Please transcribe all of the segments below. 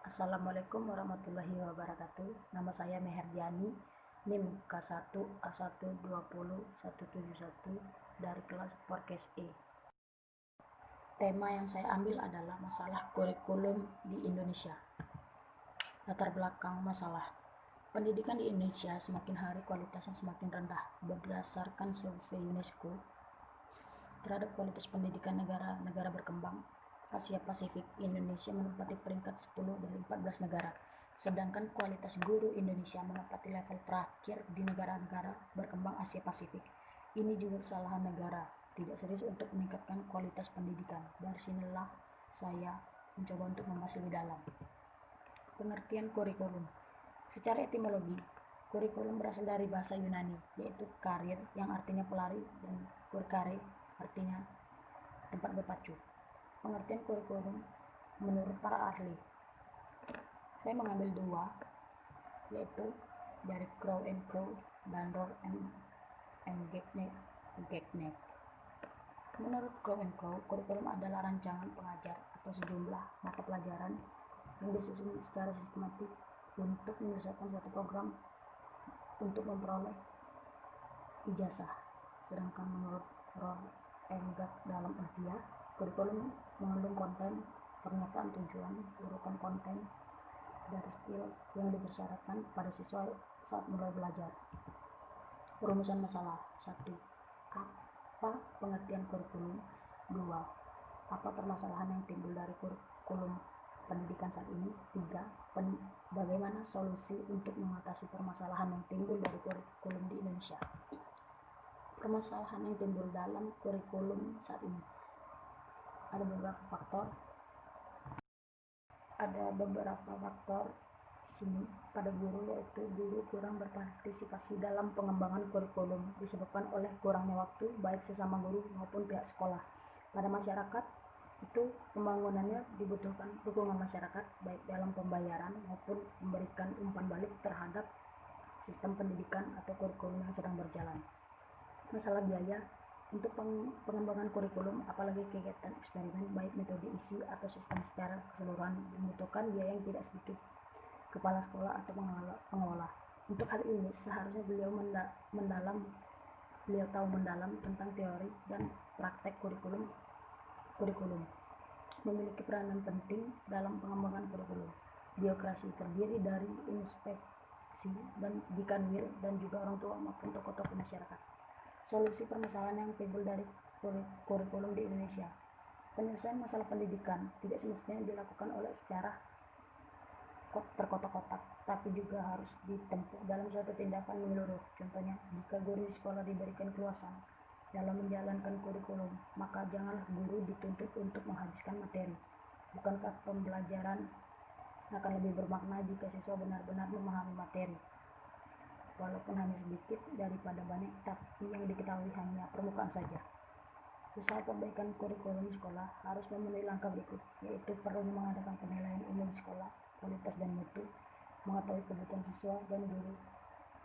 Assalamualaikum warahmatullahi wabarakatuh. Nama saya Meherdiani, NIM K1A1201171 dari kelas Forecast E. Tema yang saya ambil adalah masalah kurikulum di Indonesia. Latar belakang masalah. Pendidikan di Indonesia semakin hari kualitasnya semakin rendah. Berdasarkan survei UNESCO terhadap kualitas pendidikan negara-negara berkembang Asia Pasifik, Indonesia menempati peringkat 10 dari 14 negara. Sedangkan kualitas guru Indonesia menempati level terakhir di negara-negara berkembang Asia Pasifik. Ini juga kesalahan negara, tidak serius untuk meningkatkan kualitas pendidikan. Dari sinilah saya mencoba untuk membahas lebih dalam. Pengertian kurikulum. Secara etimologi, kurikulum berasal dari bahasa Yunani, yaitu karir yang artinya pelari dan kurkare artinya tempat berpacu. Pengertian kurikulum menurut para ahli, saya mengambil dua, yaitu dari Crow and Crow dan Roll and Gagnet. Menurut Crow and Crow, kurikulum adalah rancangan pengajar atau sejumlah mata pelajaran yang disusun secara sistematik untuk menyelesaikan suatu program untuk memperoleh ijazah. Sedangkan menurut Roll and Gagnet dalam Asia, kurikulum mengandung konten, pernyataan tujuan, urutan konten, dan skill yang dipersyaratkan pada siswa saat mulai belajar. Perumusan masalah. 1. Apa pengertian kurikulum? 2. Apa permasalahan yang timbul dari kurikulum pendidikan saat ini? 3. Bagaimana solusi untuk mengatasi permasalahan yang timbul dari kurikulum di Indonesia? Permasalahan yang timbul dalam kurikulum saat ini. Ada beberapa faktor sini pada guru, yaitu guru kurang berpartisipasi dalam pengembangan kurikulum disebabkan oleh kurangnya waktu baik sesama guru maupun pihak sekolah. Pada masyarakat itu pembangunannya dibutuhkan dukungan masyarakat baik dalam pembayaran maupun memberikan umpan balik terhadap sistem pendidikan atau kurikulum yang sedang berjalan. Masalah biaya. Untuk pengembangan kurikulum, apalagi kegiatan eksperimen, baik metode isi atau sistem secara keseluruhan, membutuhkan biaya yang tidak sedikit kepala sekolah atau pengelola. Untuk hal ini, seharusnya beliau tahu mendalam tentang teori dan praktek kurikulum, memiliki peranan penting dalam pengembangan kurikulum. Biokrasi terdiri dari inspeksi dan dikanwil dan juga orang tua maupun tokoh-tokoh masyarakat. Solusi permasalahan yang timbul dari kurikulum di Indonesia. Penyelesaian masalah pendidikan tidak semestinya dilakukan oleh secara terkotak-kotak, tapi juga harus ditempuh dalam suatu tindakan menyeluruh. Contohnya, jika guru di sekolah diberikan keluasan dalam menjalankan kurikulum, maka janganlah guru dituntut untuk menghabiskan materi. Bukankah pembelajaran akan lebih bermakna jika siswa benar-benar memahami materi? Walaupun hanya sedikit daripada banyak, tapi yang diketahui hanya permukaan saja. Usaha perbaikan kurikulum di sekolah harus memenuhi langkah berikut, yaitu perlu mengadakan penilaian umum sekolah, kualitas dan mutu, mengetahui kebutuhan siswa dan guru,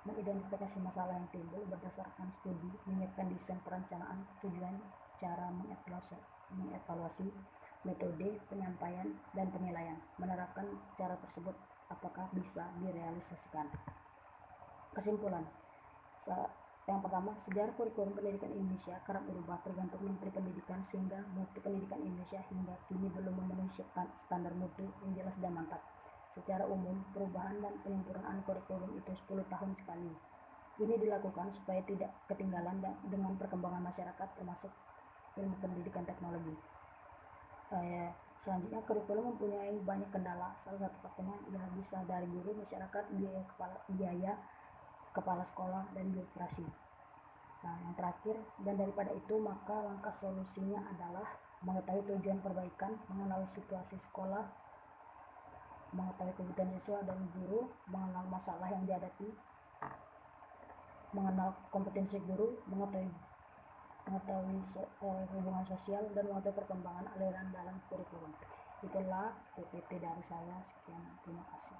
mengidentifikasi masalah yang timbul berdasarkan studi, menyiapkan desain perencanaan, tujuan, cara mengevaluasi, metode penyampaian dan penilaian, menerapkan cara tersebut apakah bisa direalisasikan. Kesimpulan. Yang pertama, sejarah kurikulum pendidikan Indonesia kerap berubah tergantung Menteri Pendidikan, sehingga mutu pendidikan Indonesia hingga kini belum memenuhi standar mutu yang jelas dan mantap. Secara umum, perubahan dan penyempurnaan kurikulum itu 10 tahun sekali. Ini dilakukan supaya tidak ketinggalan dengan perkembangan masyarakat, termasuk ilmu pendidikan teknologi. Selanjutnya, kurikulum mempunyai banyak kendala. Salah satu faktornya ya bisa dari guru, masyarakat, biaya kepala sekolah, dan birokrasi. Nah, yang terakhir, dan daripada itu, maka langkah solusinya adalah mengetahui tujuan perbaikan, mengenal situasi sekolah, mengetahui kebutuhan siswa dan guru, mengenal masalah yang dihadapi, mengenal kompetensi guru, mengetahui hubungan sosial, dan mengetahui perkembangan aliran dalam kurikulum. Itulah PPT dari saya. Sekian, terima kasih.